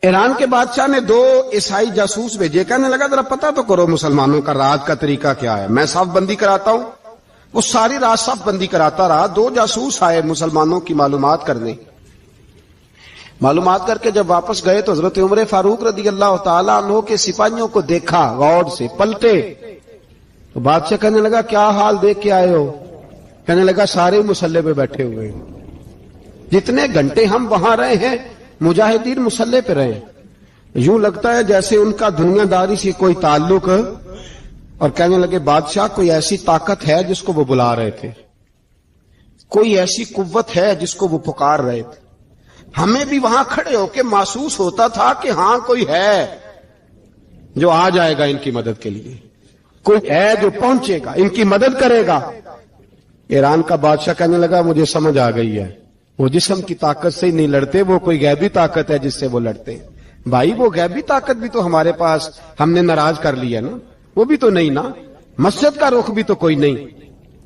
ایران کے بادشاہ نے 2 عیسائی جاسوس بھیجے، کہنے لگا ذرا پتہ تو کرو مسلمانوں کا راز کا طریقہ کیا ہے، میں صف بندی کراتا ہوں۔ وہ ساری رات صف بندی کراتا رہا، 2 جاسوس آئے مسلمانوں کی معلومات کرنے۔ معلومات کر کے جب واپس گئے تو حضرت عمر فاروق رضی اللہ تعالیٰ عنہ کے سپاہیوں کو دیکھا، غور سے پلٹے تو بادشاہ کہنے لگا کیا حال دیکھ کے آئے ہو؟ کہنے لگا سارے مسلح پہ بیٹھے ہوئے ہیں، جتنے گھنٹے ہم وہاں رہے ہیں مجاہدین مسلح پہ رہے ہیں، یوں لگتا ہے جیسے ان کا دنیا داری سے کوئی تعلق۔ اور کہنے لگے بادشاہ کوئی ایسی طاقت ہے جس کو وہ بلا رہے تھے، کوئی ایسی قوت ہے جس کو وہ پکار رہے تھے، ہمیں بھی وہاں کھڑے ہو کے محسوس ہوتا تھا کہ ہاں کوئی ہے جو آ جائے گا ان کی مدد کے لیے، کوئی ہے جو پہنچے گا ان کی مدد کرے گا۔ ایران کا بادشاہ کہنے لگا مجھے سمجھ آ گئی ہے، وہ جسم کی طاقت سے ہی نہیں لڑتے، وہ کوئی غیبی طاقت ہے جس سے وہ لڑتے ہیں۔ بھائی وہ غیبی طاقت بھی تو ہمارے پاس ہم نے ناراض کر لیا نا، وہ بھی تو نہیں نا، مسجد کا رخ بھی تو کوئی نہیں۔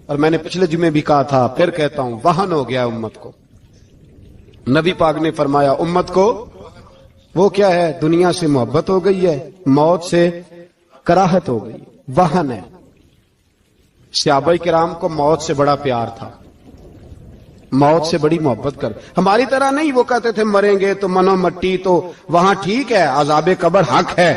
اور میں نے پچھلے جمعے بھی کہا تھا، پھر کہتا ہوں، وہن ہو گیا امت کو۔ نبی پاک نے فرمایا امت کو وہ کیا ہے، دنیا سے محبت ہو گئی ہے، موت سے کراہت ہو گئی، وہن ہے۔ صحابہ کرام کو موت سے بڑا پیار تھا، موت سے بڑی محبت کر، ہماری طرح نہیں، وہ کہتے تھے مریں گے تو منو مٹی، تو وہاں ٹھیک ہے عذاب قبر حق ہے،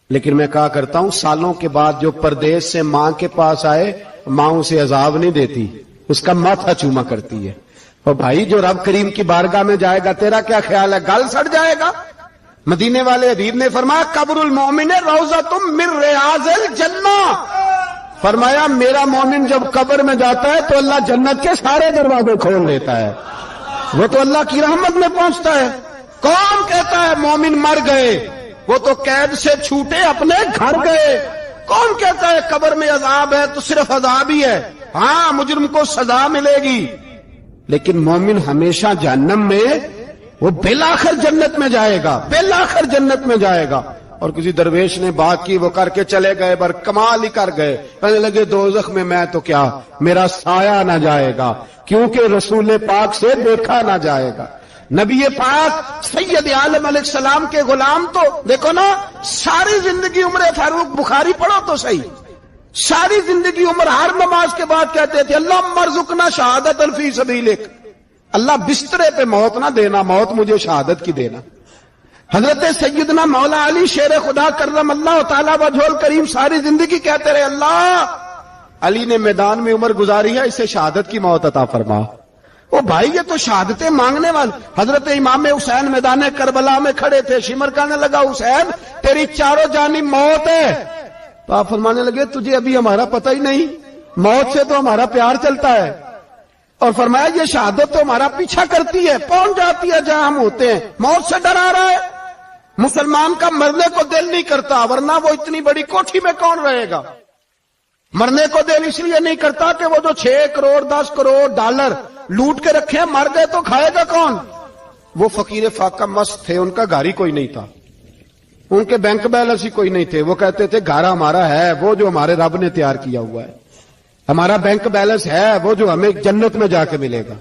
لیکن میں کہا کرتا ہوں سالوں کے بعد جو پردیس سے ماں کے پاس آئے، ماں اسے عذاب نہیں دیتی، اس کا ماتھا چوما کرتی ہے۔ اور بھائی جو رب کریم کی بارگاہ میں جائے گا تیرا کیا خیال ہے، گل سڑ جائے گا؟ مدینے والے حبیب نے فرمایا قبر المومن روضۃ من ریاض الجنہ، فرمایا میرا مومن جب قبر میں جاتا ہے تو اللہ جنت کے سارے دروازے کھول دیتا ہے، وہ تو اللہ کی رحمت میں پہنچتا ہے۔ کون کہتا ہے مومن مر گئے، وہ تو قید سے چھوٹے اپنے گھر گئے۔ کون کہتا ہے قبر میں عذاب ہے تو صرف عذاب ہی ہے، ہاں مجرم کو سزا ملے گی، لیکن مومن ہمیشہ جہنم میں، وہ بالآخر جنت میں جائے گا، بالآخر جنت میں جائے گا۔ اور کسی درویش نے بات کی، وہ کر کے چلے گئے، بر کمال ہی کر گئے، کہنے لگے دوزخ میں میں تو کیا، میرا سایہ نہ جائے گا، کیونکہ رسول پاک سے دیکھا نہ جائے گا۔ نبی پاک سید عالم علیہ السلام کے غلام تو دیکھو نا، ساری زندگی عمر فاروق بخاری پڑھو تو صحیح، ساری زندگی عمر ہر نماز کے بعد کہتے تھے اللہم ارزقنا شہادت فی سبیلک، اللہ بسترے پہ موت نہ دینا، موت مجھے شہادت کی دینا۔ حضرت سیدنا مولا علی شیر خدا کرم اللہ تعالیٰ وجہ الکریم ساری زندگی کہتے رہے اللہ، علی نے میدان میں عمر گزاری ہے، اسے شہادت کی موت عطا فرما۔ وہ بھائی یہ تو شہادتیں مانگنے والے۔ حضرت امام حسین میدان کربلا میں کھڑے تھے، شمر کہنے لگا حسین تیری چاروں جانب موت ہے، تو آپ فرمانے لگے تجھے ابھی ہمارا پتہ ہی نہیں، موت سے تو ہمارا پیار چلتا ہے، اور فرمایا یہ شہادت تو ہمارا پیچھا کرتی ہے، پہنچ جاتی ہے جہاں ہم ہوتے ہیں، موت سے ڈرا رہا ہے۔ مسلمان کا مرنے کو دل نہیں کرتا، ورنہ وہ اتنی بڑی کوٹھی میں کون رہے گا؟ مرنے کو دل اس لیے نہیں کرتا کہ وہ جو 6 کروڑ 10 کروڑ ڈالر لوٹ کے رکھے ہیں، مر گئے تو کھائے گا کون؟ وہ فقیر فاقہ مست تھے، ان کا گھر ہی کوئی نہیں تھا، ان کے بینک بیلنس ہی کوئی نہیں تھے، وہ کہتے تھے گھر ہمارا ہے وہ جو ہمارے رب نے تیار کیا ہوا ہے، ہمارا بینک بیلنس ہے وہ جو ہمیں جنت میں جا کے ملے گا۔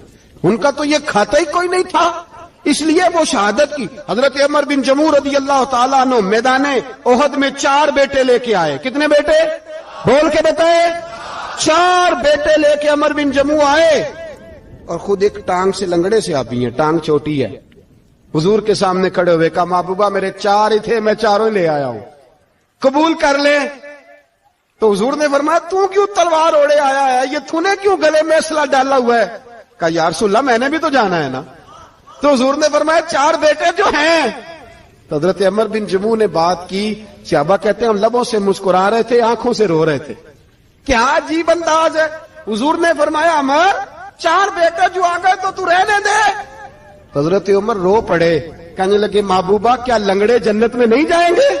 ان کا تو یہ کھاتا ہی کوئی نہیں تھا، اس لیے وہ شہادت کی۔ حضرت عمر بن جموع رضی اللہ تعالیٰ عنہ میدان احد میں 4 بیٹے لے کے آئے۔ کتنے بیٹے؟ بول کے بتائے۔ 4 بیٹے لے کے عمر بن جموع آئے، اور خود ایک ٹانگ سے لنگڑے سے آپ ہیں، ٹانگ چھوٹی ہے، حضور کے سامنے کھڑے ہوئے کہا محبوبہ میرے 4 ہی تھے، میں 4 ہی لے آیا ہوں، قبول کر لے۔ تو حضور نے فرمایا تو کیوں تلوار اوڑے آیا ہے، یہ تو نے کیوں گلے میں اسلحہ ڈالا ہوا ہے؟ کہا یا رسول اللہ میں نے بھی تو جانا ہے نا۔ تو حضور نے فرمایا 4 بیٹے جو ہیں۔ تو حضرت عمر بن جموع نے بات کی، صحابہ کہتے ہیں ہم لبوں سے مسکرا رہے تھے، آنکھوں سے رو رہے تھے، کیا عجیب انداز ہے۔ حضور نے فرمایا عمر 4 بیٹے جو آ گئے تو تو رہنے دے۔ حضرت عمر رو پڑے، کہنے لگے محبوبہ کیا لنگڑے جنت میں نہیں جائیں گے؟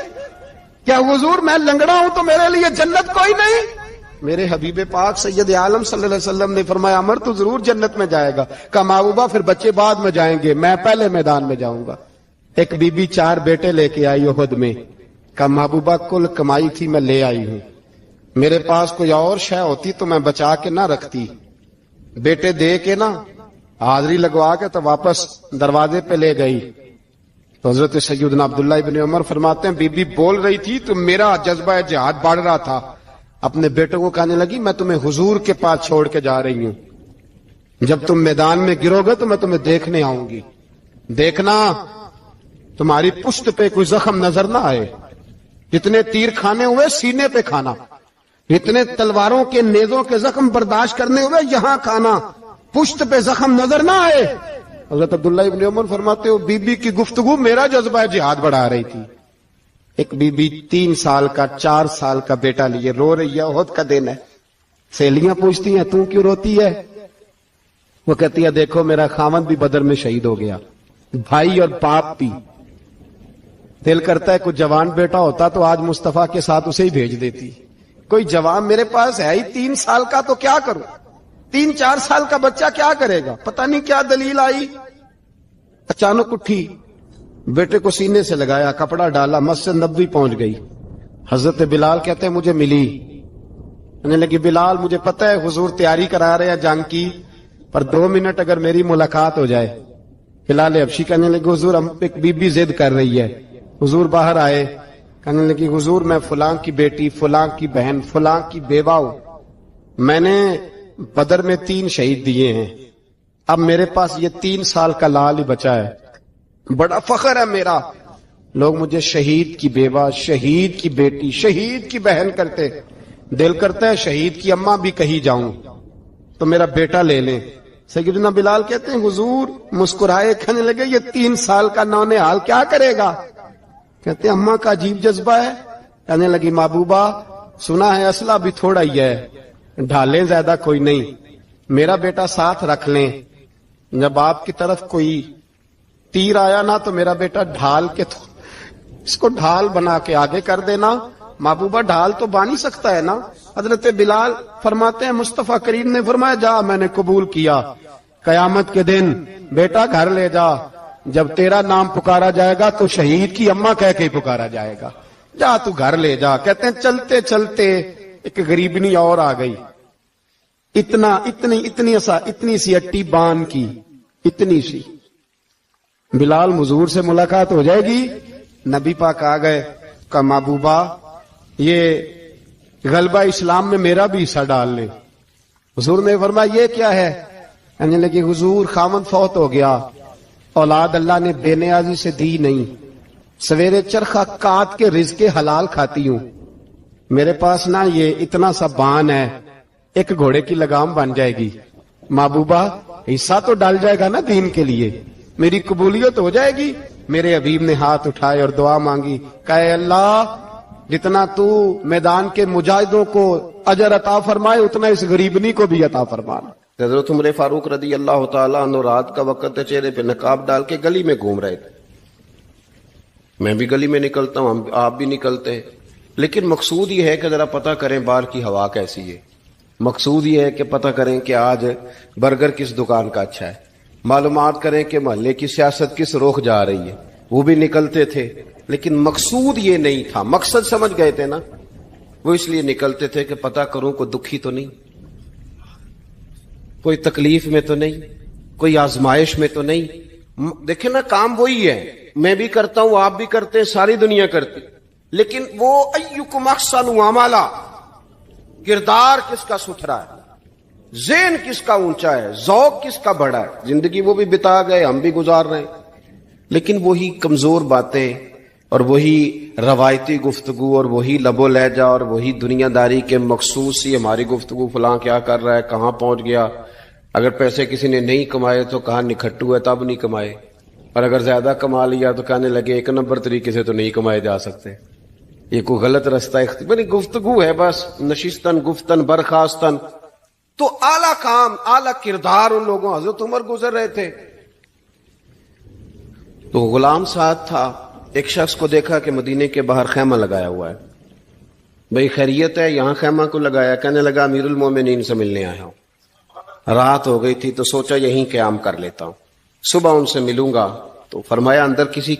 کیا حضور میں لنگڑا ہوں تو میرے لیے جنت کوئی نہیں؟ میرے حبیب پاک سید عالم صلی اللہ علیہ وسلم نے فرمایا عمر تو ضرور جنت میں جائے گا۔ کہا محبوبہ پھر بچے بعد میں جائیں گے، میں پہلے میدان میں جاؤں گا۔ ایک بی بی 4 بیٹے لے کے آئی احد میں، کہا محبوبہ کل کمائی تھی میں لے آئی ہوں، میرے پاس کوئی اور شے ہوتی تو میں بچا کے نہ رکھتی، بیٹے دے کے نا حاضری لگوا کے تو واپس دروازے پہ لے گئی۔ تو حضرت سیدنا عبداللہ ابن عمر فرماتے ہیں بی بی بول رہی تھی تو میرا جذبہ جہاد بڑھ رہا تھا. اپنے بیٹوں کو کہنے لگی میں تمہیں حضور کے پاس چھوڑ کے جا رہی ہوں, جب تم میدان میں گرو گے تو میں تمہیں دیکھنے آؤں گی, دیکھنا تمہاری پشت پہ کوئی زخم نظر نہ آئے. جتنے تیر کھانے ہوئے سینے پہ کھانا, جتنے تلواروں کے نیزوں کے زخم برداشت کرنے ہوئے یہاں کھانا, پشت پہ زخم نظر نہ آئے. حضرت عبداللہ ابن عمر فرماتے ہو بی بی کی گفتگو میرا جذبہ جہاد بڑھا رہی تھی. ایک بی بی 3 سال کا 4 سال کا بیٹا لیے رو رہی ہے, احد کا دن ہے. سہیلیاں پوچھتی ہیں تو کیوں روتی ہے؟ وہ کہتی ہے دیکھو میرا خاوند بھی بدر میں شہید ہو گیا, بھائی اور باپ بھی. دل کرتا ہے کوئی جوان بیٹا ہوتا تو آج مصطفیٰ کے ساتھ اسے ہی بھیج دیتی. کوئی جوان میرے پاس ہے ہی 3 سال کا تو کیا کروں, 3-4 سال کا بچہ کیا کرے گا؟ پتہ نہیں کیا دلیل آئی. اچانک اٹھی, بیٹے کو سینے سے لگایا, کپڑا ڈالا, مسجد نبوی پہنچ گئی. حضرت بلال کہتے ہیں مجھے ملی, کہنے لگی بلال مجھے پتہ ہے حضور تیاری کرا رہے ہیں جنگ کی, پر 2 منٹ اگر میری ملاقات ہو جائے. بلال حبشی کہنے لگے حضور ہم ایک بی بی ضد کر رہی ہے. حضور باہر آئے, کہنے لگی حضور میں فلاں کی بیٹی, فلاں کی بہن, فلاں کی بیوہ ہوں, میں نے بدر میں 3 شہید دیے ہیں, اب میرے پاس یہ 3 سال کا لال ہی بچا ہے, بڑا فخر ہے میرا. لوگ مجھے شہید کی بیوہ, شہید کی بیٹی, شہید کی بہن کرتے. دل کرتا ہے شہید کی اماں بھی کہیں جاؤں تو میرا بیٹا لے لیں. سیدنا بلال کہتے ہیں حضور مسکرائے, کہنے لگے یہ 3 سال کا نونہال کیا کرے گا؟ کہتے ہیں اماں کا عجیب جذبہ ہے. کہنے لگی محبوبہ سنا ہے اسلحہ بھی تھوڑا ہی ہے, ڈھالیں زیادہ کوئی نہیں, میرا بیٹا ساتھ رکھ لیں, جب آپ کی طرف کوئی تیر آیا نا تو میرا بیٹا ڈھال کے اس کو ڈھال بنا کے آگے کر دینا. محبوبہ ڈھال تو بانی سکتا ہے نا. حضرت بلال فرماتے ہیں مصطفیٰ کریم نے فرمایا جا میں نے قبول کیا, قیامت کے دن بیٹا گھر لے جا, جب تیرا نام پکارا جائے گا تو شہید کی اماں کہہ کے ہی پکارا جائے گا, جا تو گھر لے جا. کہتے ہیں چلتے چلتے ایک غریبنی اور آ گئی, اتنی سی اٹی بان کی, اتنی سی. بلال حضور سے ملاقات ہو جائے گی. نبی پاک آ گئے, کہا محبوبہ یہ غلبہ اسلام میں میرا بھی حصہ ڈال لے. حضور نے فرمایا یہ کیا ہے؟ کہنے لگے حضور خامد فوت ہو گیا, اولاد اللہ نے بے نیازی سے دی نہیں, سویرے چرخہ کاٹ کے رزق حلال کھاتی ہوں, میرے پاس نا یہ اتنا سا بان ہے, ایک گھوڑے کی لگام بن جائے گی. محبوبہ حصہ تو ڈال جائے گا نا دین کے لیے, میری قبولیت ہو جائے گی. میرے حبیب نے ہاتھ اٹھائے اور دعا مانگی, کہے اللہ جتنا تو میدان کے مجاہدوں کو اجر عطا فرمائے اتنا اس غریبنی کو بھی عطا فرمانا. حضرت عمر فاروق رضی اللہ تعالیٰ عنہ رات کا وقت چہرے پہ نقاب ڈال کے گلی میں گھوم رہے تھے. میں بھی گلی میں نکلتا ہوں, آپ بھی نکلتے ہیں, لیکن مقصود یہ ہے کہ ذرا پتہ کریں باہر کی ہوا کیسی ہے. مقصود یہ ہے کہ پتہ کریں کہ آج برگر کس دکان کا اچھا ہے, معلومات کریں کہ محلے کی سیاست کس رخ جا رہی ہے. وہ بھی نکلتے تھے, لیکن مقصود یہ نہیں تھا. مقصد سمجھ گئے تھے نا, وہ اس لیے نکلتے تھے کہ پتہ کروں کوئی دکھی تو نہیں, کوئی تکلیف میں تو نہیں, کوئی آزمائش میں تو نہیں. دیکھیں نا کام وہی ہے, میں بھی کرتا ہوں, آپ بھی کرتے ہیں, ساری دنیا کرتی, لیکن وہ ایکم احسن عملا, کردار کس کا ستھرا ہے, ذہن کس کا اونچا ہے, ذوق کس کا بڑا ہے. زندگی وہ بھی بتا گئے, ہم بھی گزار رہے ہیں, لیکن وہی کمزور باتیں اور وہی روایتی گفتگو اور وہی لب و لہجہ اور وہی دنیا داری کے مخصوص سی ہماری گفتگو, فلاں کیا کر رہا ہے, کہاں پہنچ گیا. اگر پیسے کسی نے نہیں کمائے تو کہاں نکھٹو ہے تب نہیں کمائے, اور اگر زیادہ کما لیا تو کہنے لگے 1 نمبر طریقے سے تو نہیں کمائے جا سکتے, یہ کوئی غلط رستہ بڑی گفتگو ہے بس, نشستن گفتن برخاستن. تو اعلیٰ کام اعلیٰ کردار ان لوگوں, حضرت عمر گزر رہے تھے تو غلام ساتھ تھا. ایک شخص کو دیکھا کہ مدینے کے باہر خیمہ لگایا ہوا ہے, بھئی خیریت ہے, یہاں خیمہ کو لگایا؟ کہنے لگا امیر المومنین سے ملنے آیا ہوں, رات ہو گئی تھی تو سوچا یہیں قیام کر لیتا ہوں, صبح ان سے ملوں گا. تو فرمایا اندر کسی